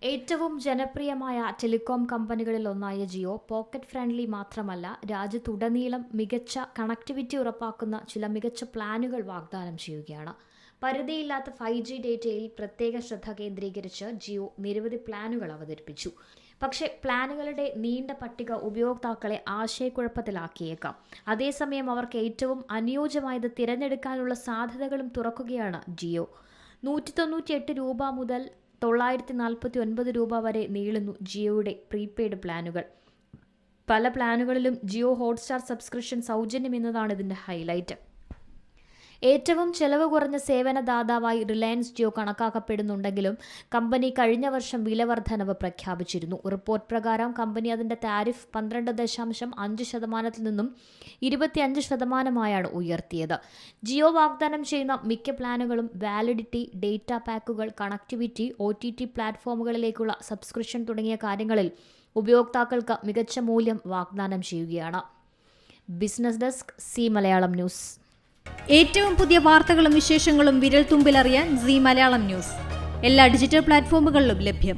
ഏറ്റവും ജനപ്രിയമായ ടെലികോം കമ്പനികളിൽ ഒന്നായ ജിയോ പോക്കറ്റ് ഫ്രണ്ട്ലി മാത്രമല്ല, രാജ്യത്തുടനീളം മികച്ച കണക്ടിവിറ്റി ഉറപ്പാക്കുന്ന ചില മികച്ച പ്ലാനുകൾ വാഗ്ദാനം ചെയ്യുകയാണ്. പരിധിയില്ലാത്ത 5G ഡേറ്റയിൽ പ്രത്യേക ശ്രദ്ധ കേന്ദ്രീകരിച്ച് ജിയോ നിരവധി പ്ലാനുകൾ അവതരിപ്പിച്ചു. പക്ഷേ പ്ലാനുകളുടെ നീണ്ട പട്ടിക ഉപയോക്താക്കളെ ആശയക്കുഴപ്പത്തിലാക്കിയേക്കാം. അതേസമയം അവർക്ക് ഏറ്റവും അനുയോജ്യമായത് തിരഞ്ഞെടുക്കാനുള്ള സാധ്യതകളും തുറക്കുകയാണ് ജിയോ. 198 രൂപ മുതൽ 949 രൂപ വരെ നീളുന്നു ജിയോയുടെ പ്രീപെയ്ഡ് പ്ലാനുകൾ. പല പ്ലാനുകളിലും ജിയോ ഹോട്ട്സ്റ്റാർ സബ്സ്ക്രിപ്ഷൻ സൗജന്യം എന്നതാണ് ഇതിൻ്റെ ഹൈലൈറ്റ്. ഏറ്റവും ചെലവ് കുറഞ്ഞ സേവനദാതാവായി റിലയൻസ് ജിയോ കണക്കാക്കപ്പെടുന്നുണ്ടെങ്കിലും കമ്പനി കഴിഞ്ഞ വർഷം വില വർധനവ് പ്രഖ്യാപിച്ചിരുന്നു. റിപ്പോർട്ട് പ്രകാരം കമ്പനി അതിൻ്റെ താരിഫ് 12.5% നിന്നും 25%ആയാണ് ഉയർത്തിയത്. ജിയോ വാഗ്ദാനം ചെയ്യുന്ന മിക്ക പ്ലാനുകളും വാലിഡിറ്റി, ഡേറ്റ പാക്കുകൾ, കണക്ടിവിറ്റി, OTT പ്ലാറ്റ്ഫോമുകളിലേക്കുള്ള സബ്സ്ക്രിപ്ഷൻ തുടങ്ങിയ കാര്യങ്ങളിൽ ഉപയോക്താക്കൾക്ക് മികച്ച മൂല്യം വാഗ്ദാനം ചെയ്യുകയാണ്. Business desk, Zee Malayalam news. ഏറ്റവും പുതിയ വാർത്തകളും വിശേഷങ്ങളും വിരൽ തുമ്പിലറിയാൻ സി മലയാളം ന്യൂസ് എല്ലാ ഡിജിറ്റൽ പ്ലാറ്റ്ഫോമുകളിലും ലഭ്യം.